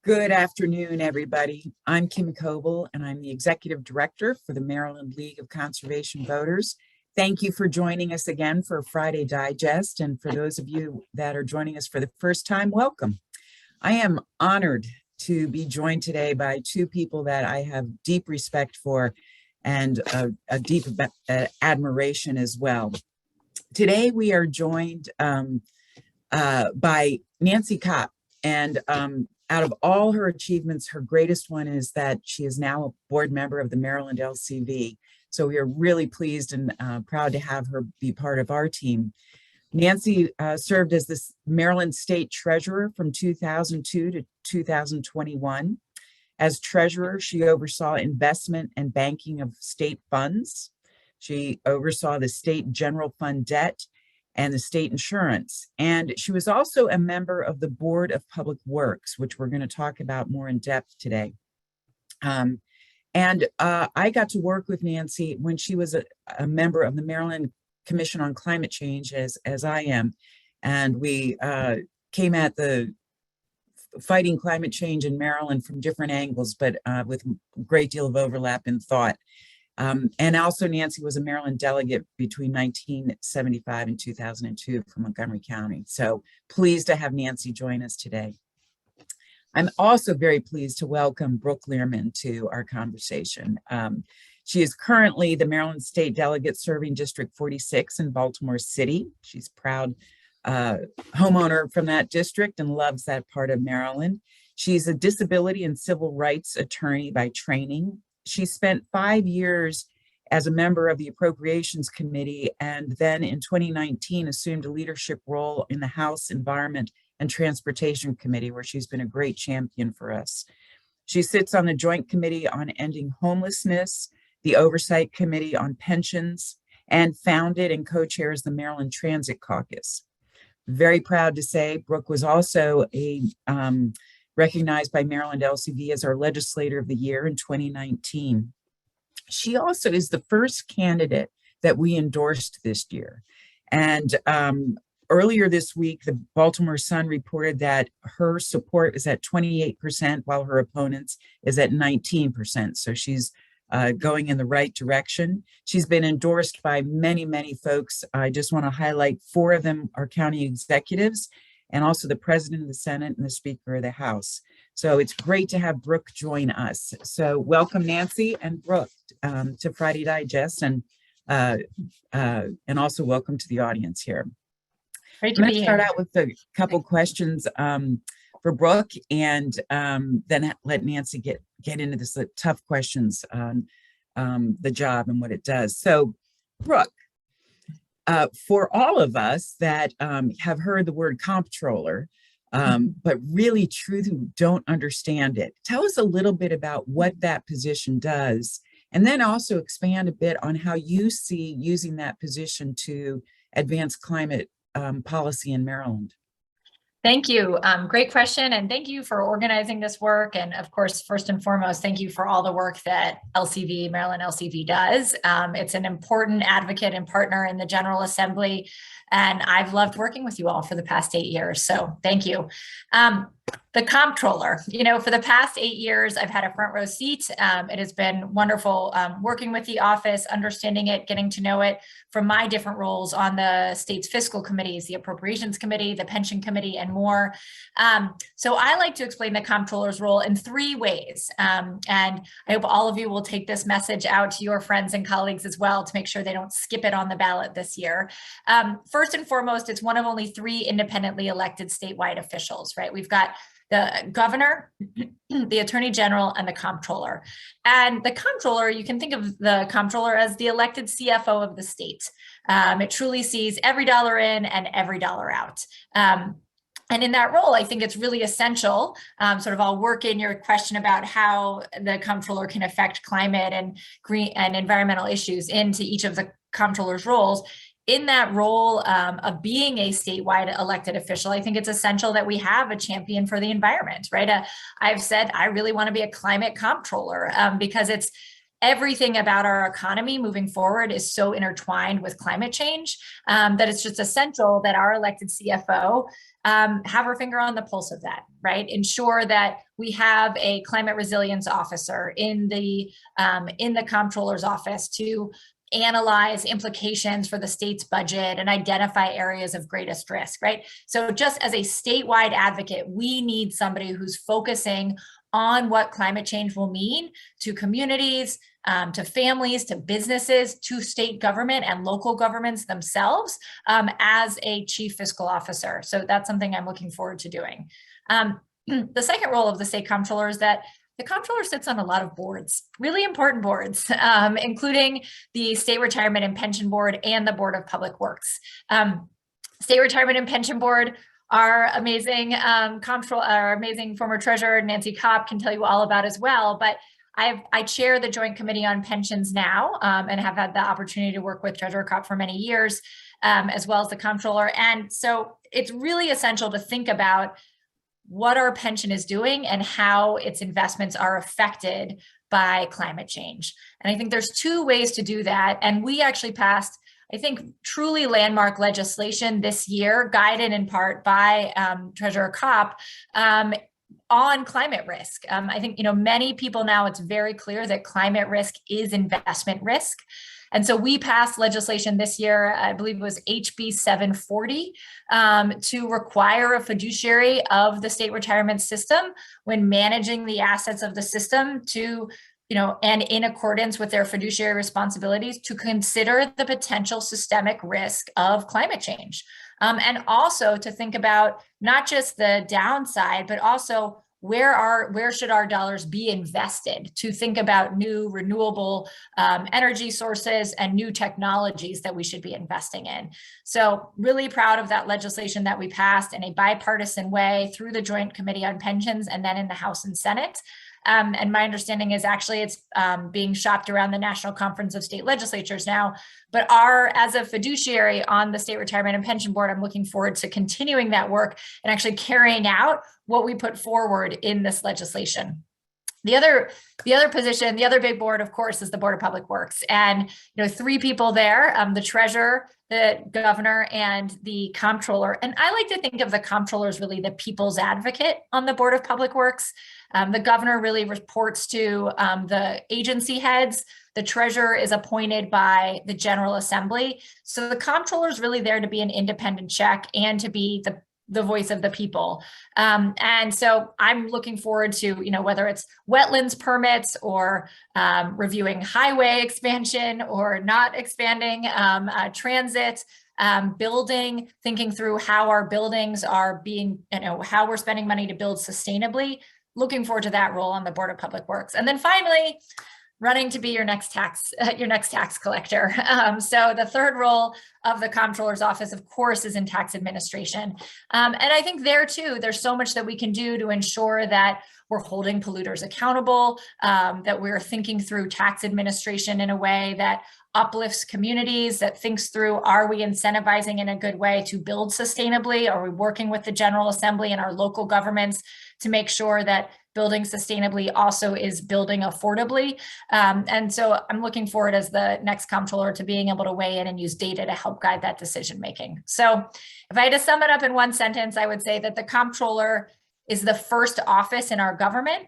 Good afternoon, everybody. I'm Kim Coble, and I'm the Executive Director for the Maryland League of Conservation Voters. Thank you for joining us again for Friday Digest, and for those of you that are joining us for the first time, welcome. I am honored to be joined today by two people that I have deep respect for and a deep admiration as well. Today, we are joined by Nancy Kopp, and out of all her achievements, her greatest one is that she is now a board member of the Maryland LCV. So we are really pleased and proud to have her be part of our team. Nancy served as the Maryland State Treasurer from 2002 to 2021. As treasurer, she oversaw investment and banking of state funds. She oversaw the state general fund debt and the state insurance. And she was also a member of the Board of Public Works, which we're going to talk about more in depth today. I got to work with Nancy when she was a member of the Maryland Commission on Climate Change, as I am. And we came at the fighting climate change in Maryland from different angles, but with a great deal of overlap in thought. And also Nancy was a Maryland delegate between 1975 and 2002 from Montgomery County. So pleased to have Nancy join us today. I'm also very pleased to welcome Brooke Lierman to our conversation. She is currently the Maryland State Delegate serving District 46 in Baltimore City. She's a proud homeowner from that district and loves that part of Maryland. She's a disability and civil rights attorney by training. She spent 5 years as a member of the Appropriations Committee, and then in 2019 assumed a leadership role in the House Environment and Transportation Committee, where she's been a great champion for us. She sits on the Joint Committee on Ending Homelessness, the Oversight Committee on Pensions, and founded and co-chairs the Maryland Transit Caucus. Very proud to say Brooke was also recognized by Maryland LCV as our Legislator of the Year in 2019. She also is the first candidate that we endorsed this year. And earlier this week, the Baltimore Sun reported that her support is at 28%, while her opponents is at 19%. So she's going in the right direction. She's been endorsed by many, many folks. I just want to highlight 4 of them are county executives, and also the President of the Senate and the Speaker of the House. So it's great to have Brooke join us. So welcome, Nancy and Brooke, to Friday Digest, and also welcome to the audience here. Great to I'm be going to here. start out with a couple questions for Brooke, and then let Nancy get into this tough questions on the job and what it does. So, Brooke, for all of us that have heard the word comptroller, but really truly don't understand it, tell us a little bit about what that position does, and then also expand a bit on how you see using that position to advance climate policy in Maryland. Thank you. Great question. And thank you for organizing this work. And of course, first and foremost, thank you for all the work that Maryland LCV does. It's an important advocate and partner in the General Assembly. And I've loved working with you all for the past 8 years. So thank you. The comptroller, for the past 8 years, I've had a front row seat. It has been wonderful working with the office, understanding it, getting to know it from my different roles on the state's fiscal committees, the Appropriations Committee, the Pension Committee, and more. So I like to explain the comptroller's role in 3 ways. And I hope all of you will take this message out to your friends and colleagues as well to make sure they don't skip it on the ballot this year. First and foremost, it's one of only 3 independently elected statewide officials, right? We've got the governor, the attorney general, and the comptroller. And the comptroller, you can think of the comptroller as the elected CFO of the state. It truly sees every dollar in and every dollar out. And in that role, I think it's really essential, I'll work in your question about how the comptroller can affect climate and green and environmental issues into each of the comptroller's roles. In that role of being a statewide elected official, I think it's essential that we have a champion for the environment, right? I've said I really want to be a climate comptroller because it's everything about our economy moving forward is so intertwined with climate change that it's just essential that our elected CFO have her finger on the pulse of that, right? Ensure that we have a climate resilience officer in the comptroller's office to analyze implications for the state's budget and identify areas of greatest risk, right? So just as a statewide advocate, we need somebody who's focusing on what climate change will mean to communities, to families, to businesses, to state government and local governments themselves as a chief fiscal officer. So that's something I'm looking forward to doing. The second role of the state comptroller is that the comptroller sits on a lot of boards, really important boards, including the State Retirement and Pension Board and the Board of Public Works. State Retirement and Pension Board, our amazing our amazing former treasurer, Nancy Kopp, can tell you all about as well. But I chair the Joint Committee on Pensions now and have had the opportunity to work with Treasurer Kopp for many years, as well as the comptroller. And so it's really essential to think about what our pension is doing and how its investments are affected by climate change. And I think there's two ways to do that. And we actually passed, I think, truly landmark legislation this year, guided in part by Treasurer Kopp, on climate risk. I think, many people now, it's very clear that climate risk is investment risk. And so we passed legislation this year, I believe it was HB 740, to require a fiduciary of the state retirement system when managing the assets of the system to, and in accordance with their fiduciary responsibilities, to consider the potential systemic risk of climate change. And also to think about not just the downside, but also where should our dollars be invested, to think about new renewable energy sources and new technologies that we should be investing in. So really proud of that legislation that we passed in a bipartisan way through the Joint Committee on Pensions and then in the House and Senate. And my understanding is actually it's being shopped around the National Conference of State Legislatures now. But as a fiduciary on the State Retirement and Pension Board, I'm looking forward to continuing that work and actually carrying out what we put forward in this legislation. The other position, the other big board, of course, is the Board of Public Works. And three people there, the treasurer, the governor, and the comptroller. And I like to think of the comptroller as really the people's advocate on the Board of Public Works. The governor really reports to the agency heads. The treasurer is appointed by the General Assembly. So the comptroller is really there to be an independent check and to be the voice of the people. And so I'm looking forward to, whether it's wetlands permits or reviewing highway expansion or not expanding transit, building, thinking through how our buildings are being, how we're spending money to build sustainably. Looking forward to that role on the Board of Public Works. And then finally, running to be your next tax collector. So the third role of the comptroller's office, of course, is in tax administration. And I think there too, there's so much that we can do to ensure that we're holding polluters accountable, that we're thinking through tax administration in a way that uplifts communities, that thinks through, are we incentivizing in a good way to build sustainably? Are we working with the General Assembly and our local governments to make sure that building sustainably also is building affordably? And so I'm looking forward as the next comptroller to being able to weigh in and use data to help guide that decision making. So if I had to sum it up in one sentence, I would say that the comptroller is the first office in our government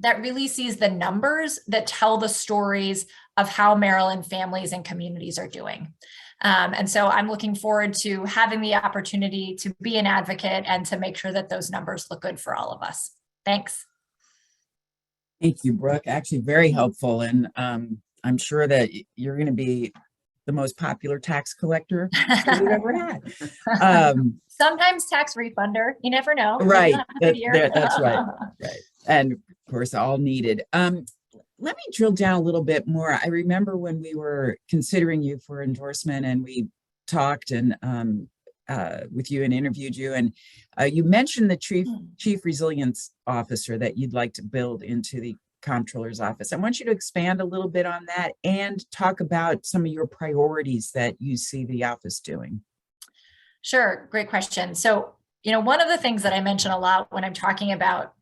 that really sees the numbers that tell the stories of how Maryland families and communities are doing. And so I'm looking forward to having the opportunity to be an advocate and to make sure that those numbers look good for all of us. Thanks. Thank you, Brooke. Actually, very helpful. And I'm sure that you're going to be the most popular tax collector we've ever had. Sometimes tax refunder, you never know. Right. That's right. Right. And of course, all needed. Let me drill down a little bit more. I remember when we were considering you for endorsement and we talked and with you and interviewed you, and you mentioned the chief resilience officer that you'd like to build into the comptroller's office. I want you to expand a little bit on that and talk about some of your priorities that you see the office doing. Sure, great question. So, one of the things that I mention a lot when I'm talking about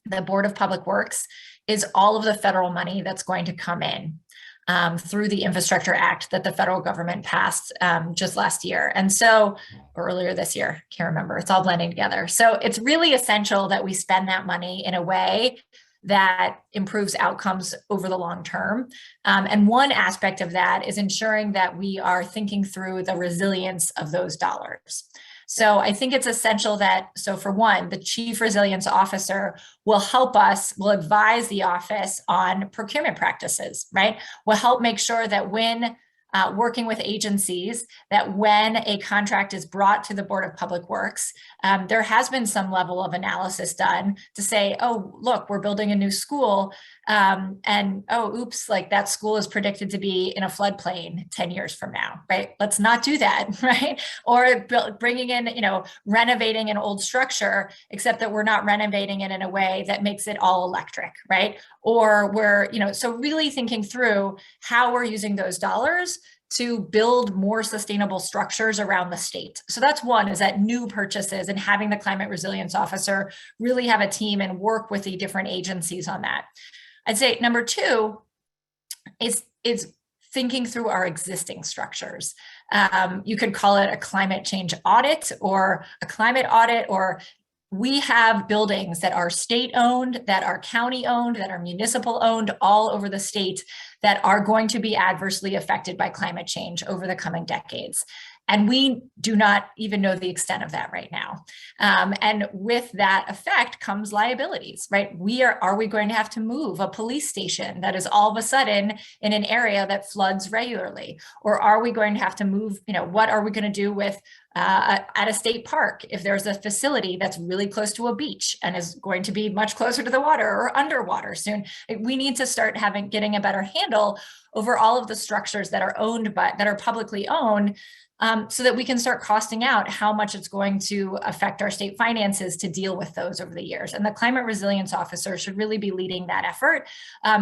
the Board of Public Works is all of the federal money that's going to come in through the Infrastructure Act that the federal government passed just last year. And so, or earlier this year, can't remember, it's all blending together. So it's really essential that we spend that money in a way that improves outcomes over the long term. And one aspect of that is ensuring that we are thinking through the resilience of those dollars. So I think it's essential that, so for one, the Chief Resilience Officer will help us, will advise the office on procurement practices, right? Will help make sure that when working with agencies, that when a contract is brought to the Board of Public Works, there has been some level of analysis done to say, oh, look, we're building a new school, and oh, oops, like that school is predicted to be in a floodplain 10 years from now, right? Let's not do that, right? Or bringing in, renovating an old structure, except that we're not renovating it in a way that makes it all electric, right? Or we're, so really thinking through how we're using those dollars to build more sustainable structures around the state. So that's one, is that new purchases and having the climate resilience officer really have a team and work with the different agencies on that. I'd say number two is thinking through our existing structures. You could call it a climate change audit or a climate audit, or we have buildings that are state owned, that are county owned, that are municipal owned all over the state that are going to be adversely affected by climate change over the coming decades. And we do not even know the extent of that right now. And with that effect comes liabilities, right? Are we going to have to move a police station that is all of a sudden in an area that floods regularly? Or are we going to have to move, what are we going to do with at a state park if there's a facility that's really close to a beach and is going to be much closer to the water or underwater soon? We need to start getting a better handle over all of the structures that are owned that are publicly owned, so that we can start costing out how much it's going to affect our state finances to deal with those over the years. And the climate resilience officer should really be leading that effort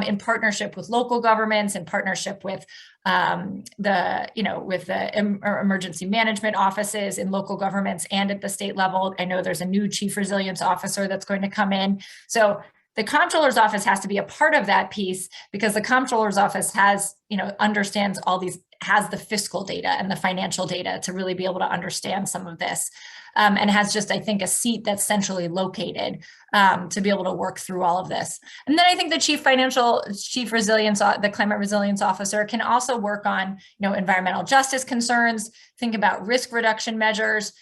in partnership with local governments, in partnership with the emergency management offices in local governments and at the state level. I know there's a new chief resilience officer that's going to come in. So the comptroller's office has to be a part of that piece, because the comptroller's office understands has the fiscal data and the financial data to really be able to understand some of this, and has just, I think, a seat that's centrally located to be able to work through all of this. And then I think the the climate resilience officer can also work on, environmental justice concerns, think about risk reduction measures,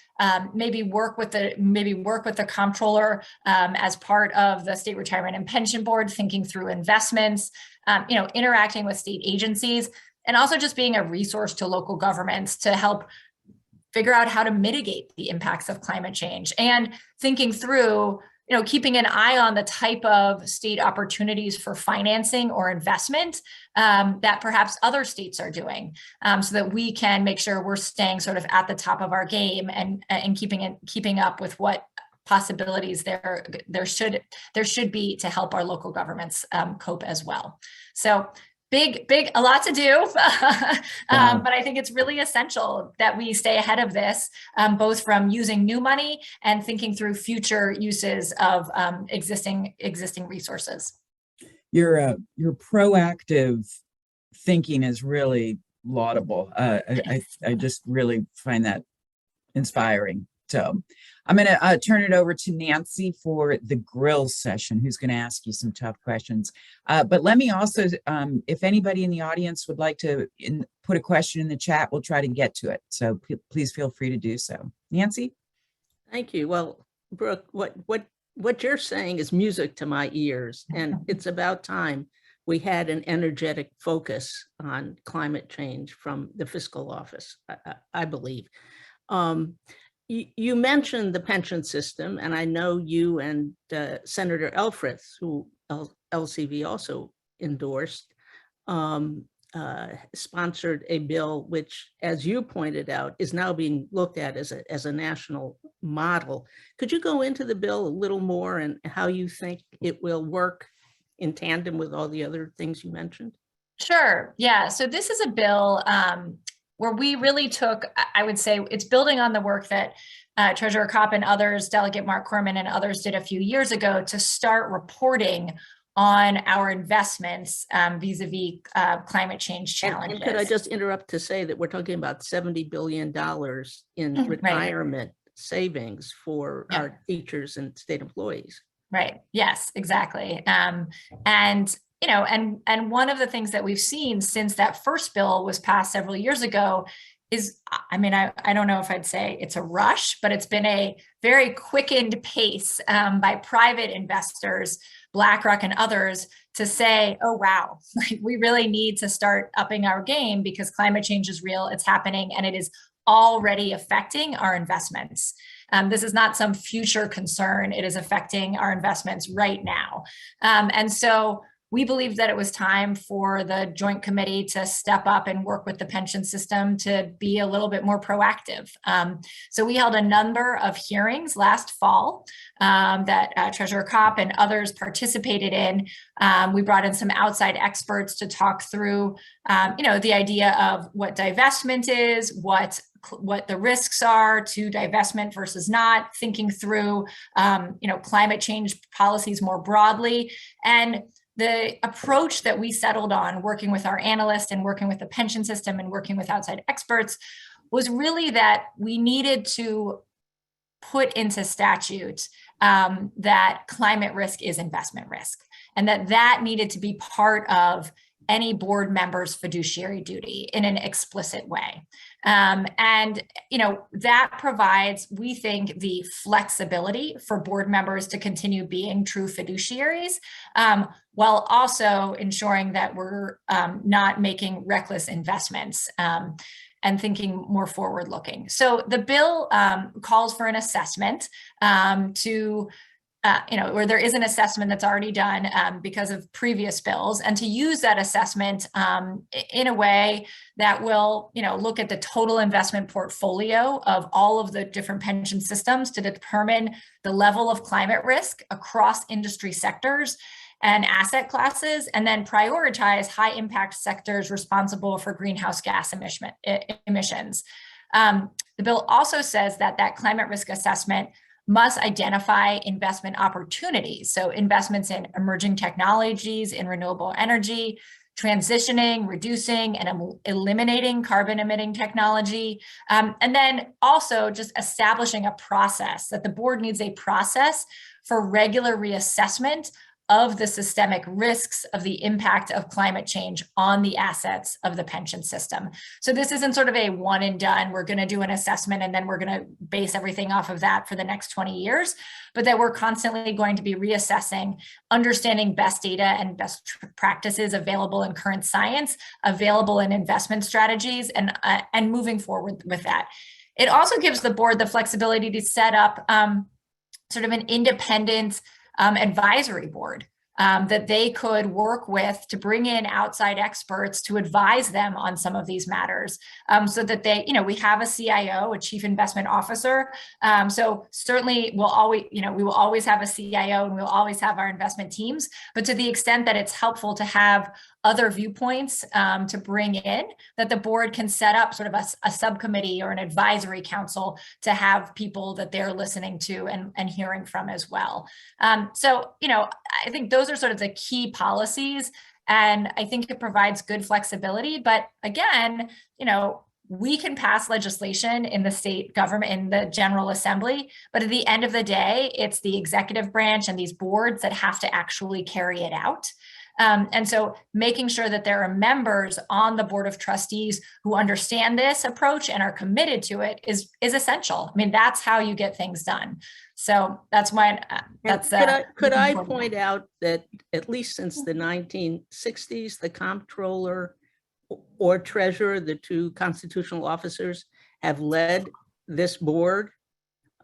maybe work with the comptroller as part of the State Retirement and Pension Board, thinking through investments, interacting with state agencies, and also just being a resource to local governments to help figure out how to mitigate the impacts of climate change, and thinking through, keeping an eye on the type of state opportunities for financing or investment that perhaps other states are doing, so that we can make sure we're staying sort of at the top of our game and keeping up with what possibilities there should be to help our local governments cope as well. So a lot to do, but I think it's really essential that we stay ahead of this, both from using new money and thinking through future uses of existing resources. Your proactive thinking is really laudable. I just really find that inspiring. So I'm going to turn it over to Nancy for the grill session, who's going to ask you some tough questions. But let me also, if anybody in the audience would like to put a question in the chat, we'll try to get to it. So please feel free to do so. Nancy? Thank you. Well, Brooke, what you're saying is music to my ears, and it's about time we had an energetic focus on climate change from the fiscal office, I believe. You mentioned the pension system, and I know you and Senator Elfreth, who LCV also endorsed, sponsored a bill which, as you pointed out, is now being looked at as a national model. Could you go into the bill a little more and how you think it will work in tandem with all the other things you mentioned? Sure. Yeah. So this is a bill where we really took, I would say, it's building on the work that Treasurer Kopp and others, Delegate Mark Corman and others did a few years ago to start reporting on our investments vis-a-vis climate change challenges. And could I just interrupt to say that we're talking about $70 billion in retirement savings for our teachers and state employees. Right. Yes, exactly. And you know, and one of the things that we've seen since that first bill was passed several years ago is, I mean, I don't know if I'd say it's a rush, but it's been a very quickened pace by private investors, BlackRock and others, to say, oh, wow, like we really need to start upping our game because climate change is real, it's happening, and it is already affecting our investments. This is not some future concern. It is affecting our investments right now. And so we believed that it was time for the Joint Committee to step up and work with the pension system to be a little bit more proactive. So we held a number of hearings last fall that Treasurer Kopp and others participated in. We brought in some outside experts to talk through, the idea of what divestment is, what the risks are to divestment versus not, thinking through, climate change policies more broadly. And the approach that we settled on, working with our analysts and working with the pension system and working with outside experts, was really that we needed to put into statute that climate risk is investment risk, and that needed to be part of any board member's fiduciary duty in an explicit way. That provides, we think, the flexibility for board members to continue being true fiduciaries, while also ensuring that we're not making reckless investments and thinking more forward looking. So the bill calls for an assessment where there is an assessment that's already done because of previous bills, and to use that assessment in a way that will, look at the total investment portfolio of all of the different pension systems to determine the level of climate risk across industry sectors and asset classes, and then prioritize high impact sectors responsible for greenhouse gas emissions. The bill also says that climate risk assessment must identify investment opportunities. So investments in emerging technologies, in renewable energy, transitioning, reducing, and eliminating carbon emitting technology. And then also just establishing a process, that the board needs a process for regular reassessment of the systemic risks of the impact of climate change on the assets of the pension system. So this isn't sort of a one and done, we're going to do an assessment and then we're going to base everything off of that for the next 20 years, but that we're constantly going to be reassessing, understanding best data and best practices available in current science, available in investment strategies, and moving forward with that. It also gives the board the flexibility to set up sort of an independent advisory board that they could work with to bring in outside experts to advise them on some of these matters, so that they, we have a CIO, a chief investment officer. So certainly we will always have a CIO and we'll always have our investment teams, but to the extent that it's helpful to have other viewpoints to bring in, that the board can set up sort of a subcommittee or an advisory council to have people that they're listening to and hearing from as well. So, I think those are sort of the key policies, and I think it provides good flexibility. But again, we can pass legislation in the state government, in the General Assembly, but at the end of the day, it's the executive branch and these boards that have to actually carry it out. And so making sure that there are members on the Board of Trustees who understand this approach and are committed to it is essential. I mean, that's how you get things done. So that's why could I point out that at least since the 1960s, the Comptroller or Treasurer, the two constitutional officers, have led this board,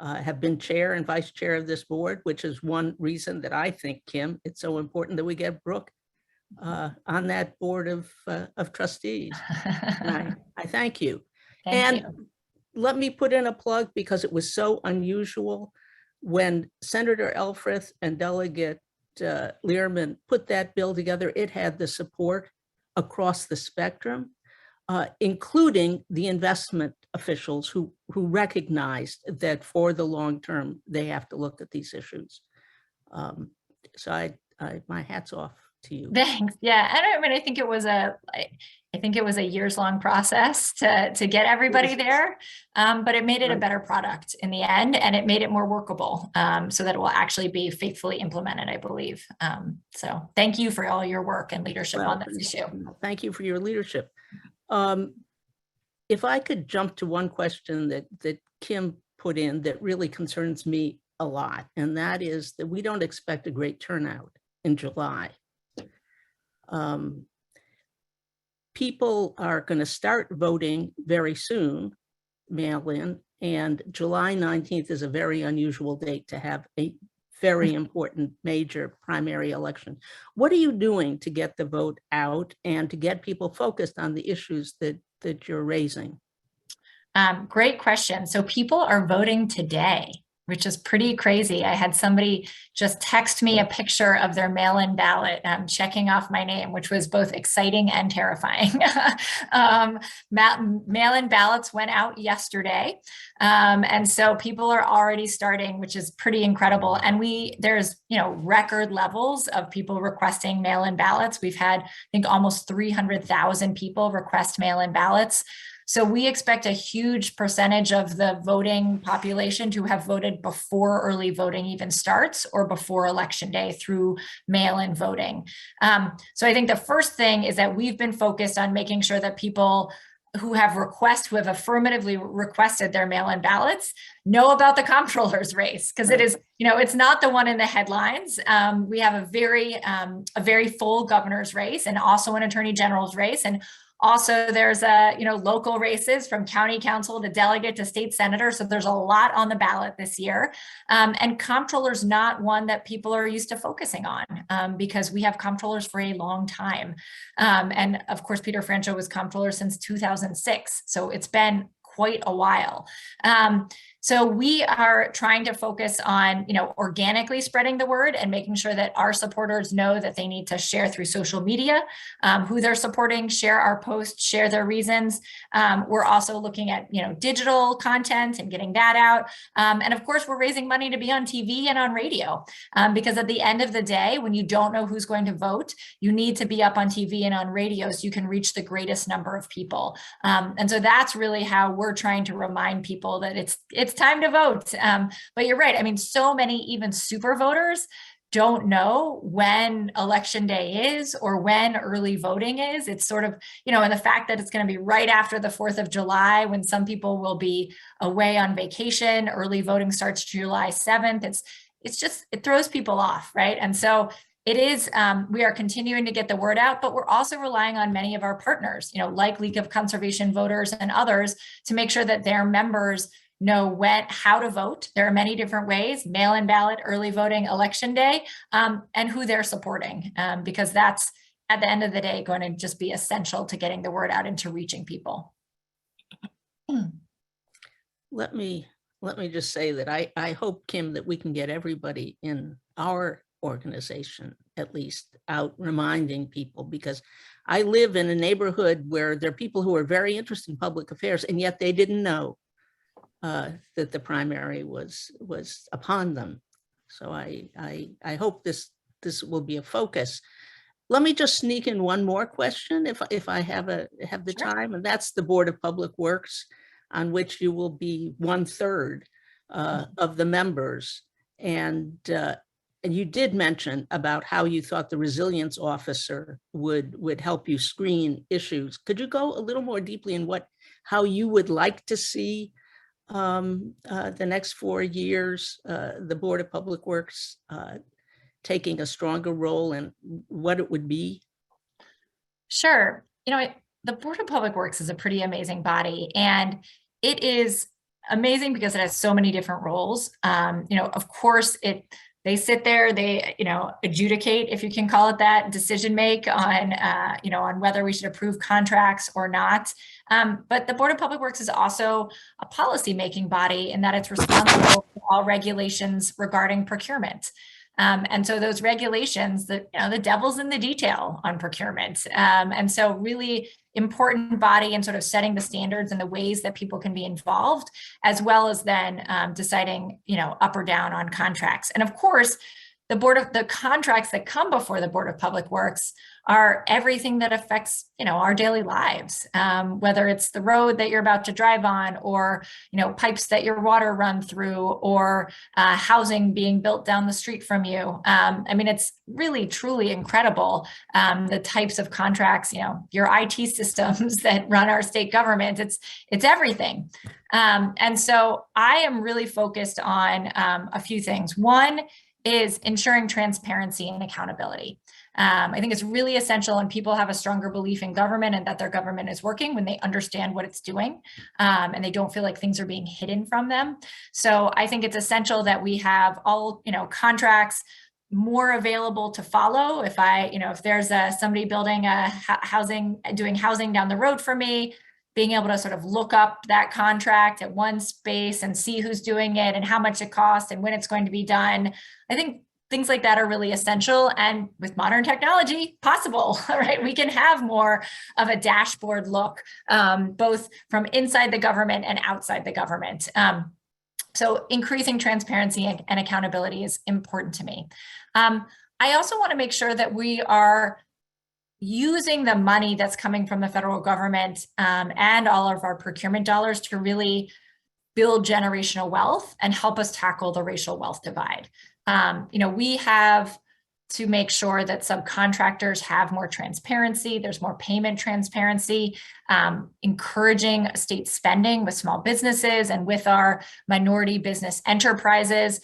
have been chair and vice chair of this board, which is one reason that I think, Kim, it's so important that we get Brooke on that board of trustees. And I thank you. Thank you. Let me put in a plug, because it was so unusual when Senator Elfreth and Delegate Lierman put that bill together. It had the support across the spectrum, including the investment officials who recognized that for the long term, they have to look at these issues. So my hat's off to you. Thanks. Yeah. I mean, I think it was a years-long process to get everybody there, but it made it a better product in the end, and it made it more workable, so that it will actually be faithfully implemented, I believe. So thank you for all your work and leadership on this issue. Thank you for your leadership. If I could jump to one question that Kim put in that really concerns me a lot, and that is that we don't expect a great turnout in July. People are going to start voting very soon, mail-in, and July 19th is a very unusual date to have a very important major primary election. What are you doing to get the vote out and to get people focused on the issues that you're raising? Great question. So people are voting today, which is pretty crazy. I had somebody just text me a picture of their mail-in ballot, checking off my name, which was both exciting and terrifying. Mail-in ballots went out yesterday. And so people are already starting, which is pretty incredible. And there's, record levels of people requesting mail-in ballots. We've had, I think, almost 300,000 people request mail-in ballots. So we expect a huge percentage of the voting population to have voted before early voting even starts or before election day through mail-in voting. So I think the first thing is that we've been focused on making sure that people who have affirmatively requested their mail-in ballots know about the comptroller's race, because it is, it's not the one in the headlines. We have a very full governor's race and also an attorney general's race. And also, there's local races from county council to delegate to state senator. So there's a lot on the ballot this year. And comptroller's not one that people are used to focusing on, because we have comptrollers for a long time. And of course, Peter Franchot was comptroller since 2006. So it's been quite a while. So we are trying to focus on, organically spreading the word and making sure that our supporters know that they need to share through social media, who they're supporting, share our posts, share their reasons. We're also looking at, digital content and getting that out. And of course, we're raising money to be on TV and on radio, because at the end of the day, when you don't know who's going to vote, you need to be up on TV and on radio so you can reach the greatest number of people. And so that's really how we're trying to remind people that it's time to vote. But you're right. I mean, so many even super voters don't know when election day is or when early voting is. It's sort of, and the fact that it's going to be right after the 4th of July, when some people will be away on vacation, early voting starts July 7th. It throws people off, right? And so it is, we are continuing to get the word out, but we're also relying on many of our partners, like League of Conservation Voters and others, to make sure that their members know how to vote. There are many different ways: mail-in ballot, early voting, election day, and who they're supporting, because that's, at the end of the day, going to just be essential to getting the word out and to reaching people. Let me just say that I hope, Kim, that we can get everybody in our organization at least out reminding people, because I live in a neighborhood where there are people who are very interested in public affairs, and yet they didn't know that the primary was upon them. So I hope this will be a focus. Let me just sneak in one more question, if I have the Sure. time, and that's the Board of Public Works, on which you will be 1/3 of the members. And you did mention about how you thought the resilience officer would help you screen issues. Could you go a little more deeply in how you would like to see the next 4 years, the Board of Public Works taking a stronger role, and what it would be? Sure. The Board of Public Works is a pretty amazing body, and it is amazing because it has so many different roles. Of course, they sit there, they, adjudicate, if you can call it that, decision make on, on whether we should approve contracts or not. But the Board of Public Works is also a policy-making body in that it's responsible for all regulations regarding procurement. And so those regulations, the devil's in the detail on procurement. And so really important body in sort of setting the standards and the ways that people can be involved, as well as then deciding, up or down on contracts. And of course, the contracts that come before the Board of Public Works are everything that affects, our daily lives, whether it's the road that you're about to drive on, or, pipes that your water run through, or housing being built down the street from you. It's really, truly incredible, the types of contracts, your IT systems that run our state government. It's everything. And so I am really focused on a few things. One is ensuring transparency and accountability. I think it's really essential, and people have a stronger belief in government and that their government is working when they understand what it's doing, and they don't feel like things are being hidden from them. So I think it's essential that we have all, contracts more available to follow. If there's somebody building doing housing down the road for me, being able to sort of look up that contract at one space and see who's doing it and how much it costs and when it's going to be done. I think things like that are really essential, and with modern technology, possible, right? We can have more of a dashboard look, both from inside the government and outside the government. So increasing transparency and accountability is important to me. I also want to make sure that we are using the money that's coming from the federal government and all of our procurement dollars to really build generational wealth and help us tackle the racial wealth divide. We have to make sure that subcontractors have more transparency. There's more payment transparency, encouraging state spending with small businesses and with our minority business enterprises,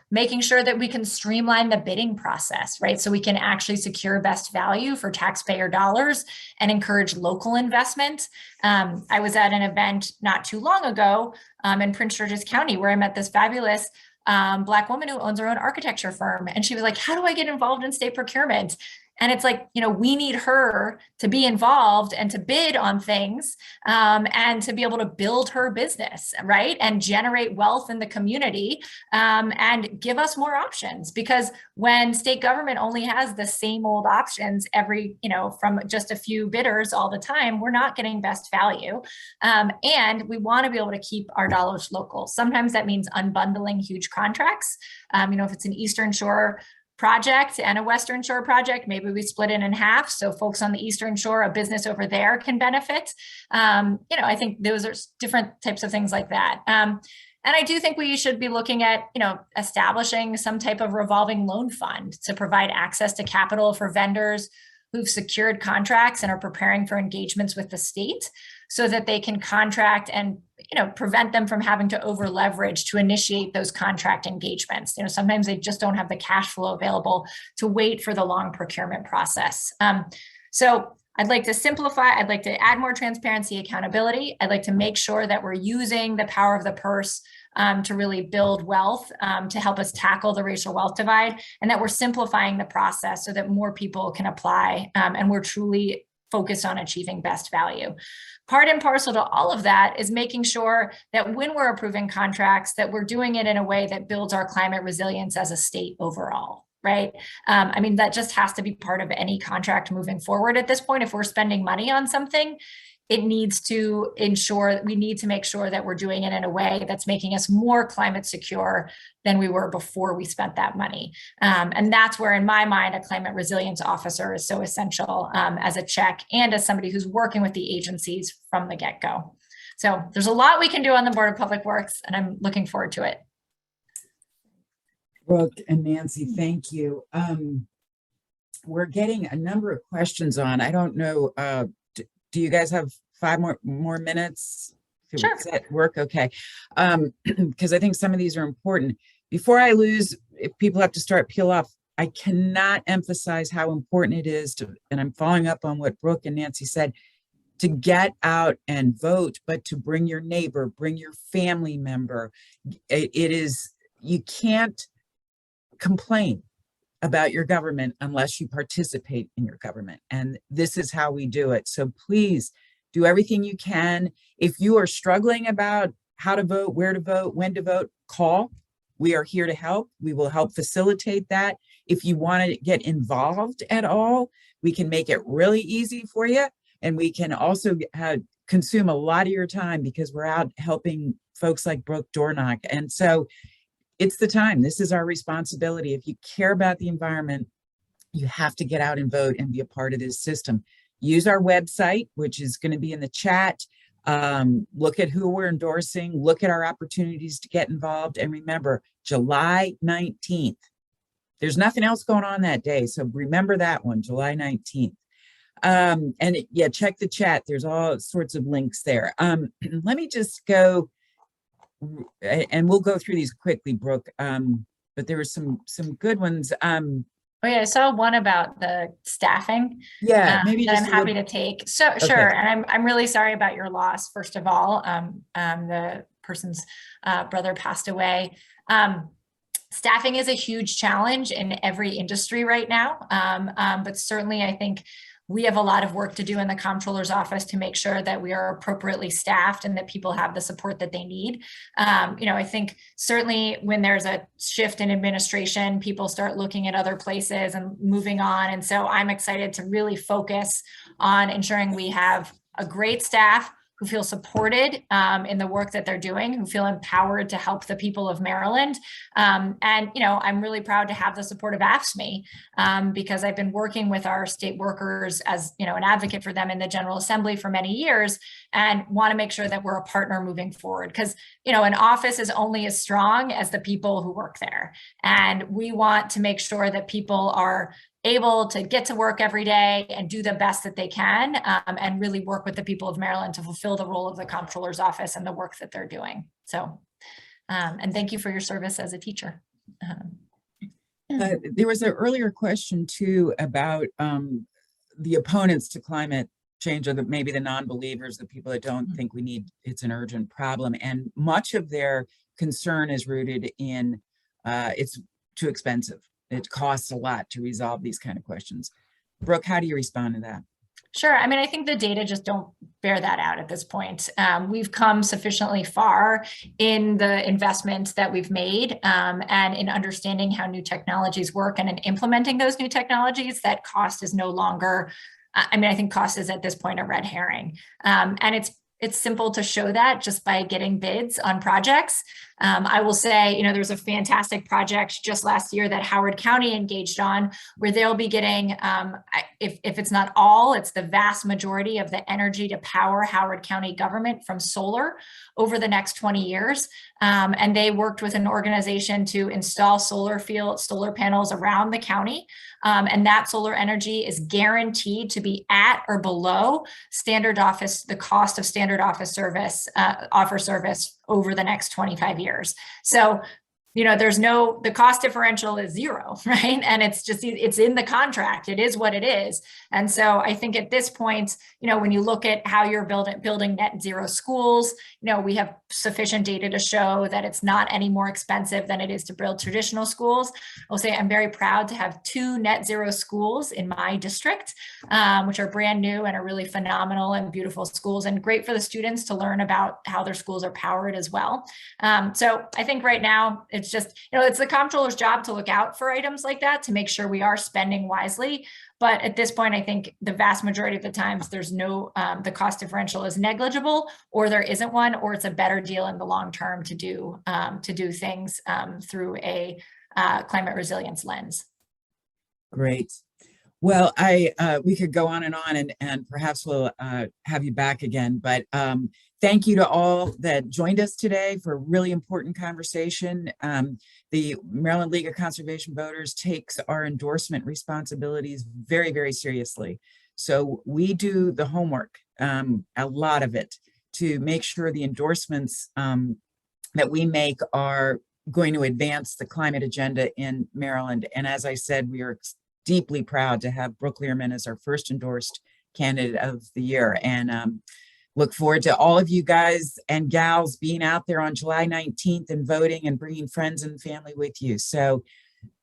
making sure that we can streamline the bidding process, right? So we can actually secure best value for taxpayer dollars and encourage local investment. I was at an event not too long ago in Prince George's County where I met this fabulous Black woman who owns her own architecture firm. And she was like, how do I get involved in state procurement? And it's like, we need her to be involved and to bid on things and to be able to build her business, right? And generate wealth in the community and give us more options. Because when state government only has the same old options from just a few bidders all the time, we're not getting best value. And we want to be able to keep our dollars local. Sometimes that means unbundling huge contracts. If it's an Eastern Shore project and a Western Shore project, maybe we split it in half. So folks on the Eastern Shore, a business over there can benefit. I think those are different types of things like that. And I do think we should be looking at, establishing some type of revolving loan fund to provide access to capital for vendors who've secured contracts and are preparing for engagements with the state so that they can contract and prevent them from having to over leverage to initiate those contract engagements. Sometimes they just don't have the cash flow available to wait for the long procurement process. So I'd like to simplify. I'd like to add more transparency, accountability. I'd like to make sure that we're using the power of the purse to really build wealth, to help us tackle the racial wealth divide, and that we're simplifying the process so that more people can apply, and we're truly focused on achieving best value. Part and parcel to all of that is making sure that when we're approving contracts, that we're doing it in a way that builds our climate resilience as a state overall, right? That just has to be part of any contract moving forward at this point. If we're spending money on something, we need to make sure that we're doing it in a way that's making us more climate secure than we were before we spent that money. And that's where, in my mind, a climate resilience officer is so essential as a check and as somebody who's working with the agencies from the get-go. So there's a lot we can do on the Board of Public Works, and I'm looking forward to it. Brooke and Nancy, thank you. We're getting a number of questions on. I don't know, do you guys have 5 more minutes? Sure. Does that work? Okay. Because I think some of these are important. Before I lose, if people have to start peel off, I cannot emphasize how important it is to, and I'm following up on what Brooke and Nancy said, to get out and vote, but to bring your neighbor, bring your family member. You can't complain about your government unless you participate in your government. And this is how we do it. So please do everything you can. If you are struggling about how to vote, where to vote, when to vote, call. We are here to help. We will help facilitate that. If you want to get involved at all, we can make it really easy for you. And we can also consume a lot of your time because we're out helping folks like Brooke door knock. And so it's the time. This is our responsibility. If you care about the environment, you have to get out and vote and be a part of this system. Use our website, which is going to be in the chat. Look at who we're endorsing, look at our opportunities to get involved. And remember, July 19th, there's nothing else going on that day. So remember that one, July 19th. Yeah, check the chat. There's all sorts of links there. Let me just go, and we'll go through these quickly, Brooke. But there were some good ones. Oh yeah, I saw one about the staffing. Yeah, maybe that just I'm happy to take. So Okay. sure, and I'm really sorry about your loss. First of all, the person's brother passed away. Staffing is a huge challenge in every industry right now, but certainly I think we have a lot of work to do in the comptroller's office to make sure that we are appropriately staffed and that people have the support that they need. I think certainly when there's a shift in administration, people start looking at other places and moving on. And so I'm excited to really focus on ensuring we have a great staff who feel supported in the work that they're doing, who feel empowered to help the people of Maryland. I'm really proud to have the support of AFSCME because I've been working with our state workers as, an advocate for them in the General Assembly for many years and want to make sure that we're a partner moving forward. Because, an office is only as strong as the people who work there. And we want to make sure that people are able to get to work every day and do the best that they can and really work with the people of Maryland to fulfill the role of the comptroller's office and the work that they're doing. So, and thank you for your service as a teacher. There was an earlier question too about the opponents to climate change, or maybe the non-believers, the people that don't think it's an urgent problem. And much of their concern is rooted in it's too expensive. It costs a lot to resolve these kind of questions. Brooke, how do you respond to that? Sure. I mean, I think the data just don't bear that out at this point. We've come sufficiently far in the investment that we've made and in understanding how new technologies work and in implementing those new technologies that cost is no longer, I think cost is at this point a red herring. And it's simple to show that just by getting bids on projects. I will say, there's a fantastic project just last year that Howard County engaged on where they'll be getting, if it's not all, it's the vast majority of the energy to power Howard County government from solar over the next 20 years. And they worked with an organization to install solar panels around the county. And that solar energy is guaranteed to be at or below the cost of standard office service, offer service over the next 25 years. So, the cost differential is zero, right? And it's in the contract. It is what it is. And so I think at this point, when you look at how you're building net zero schools, we have sufficient data to show that it's not any more expensive than it is to build traditional schools. I'll say I'm very proud to have 2 net zero schools in my district, which are brand new and are really phenomenal and beautiful schools and great for the students to learn about how their schools are powered as well. So I think right now, it's just, it's the comptroller's job to look out for items like that to make sure we are spending wisely. But at this point, I think the vast majority of the times there's no, the cost differential is negligible, or there isn't one, or it's a better deal in the long term to do things through a climate resilience lens. Great. Well, we could go on and perhaps we'll have you back again, but thank you to all that joined us today for a really important conversation. The Maryland League of Conservation Voters takes our endorsement responsibilities very, very seriously. So we do the homework, a lot of it, to make sure the endorsements that we make are going to advance the climate agenda in Maryland. And as I said, we are deeply proud to have Brooke Lierman as our first endorsed candidate of the year, and look forward to all of you guys and gals being out there on July 19th and voting and bringing friends and family with you. So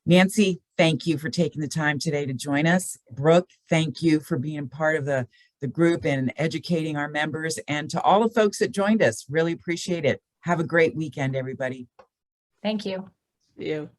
Nancy, thank you for taking the time today to join us. Brooke, thank you for being part of the group and educating our members, and to all the folks that joined us, really appreciate it. Have a great weekend, everybody. Thank you. You.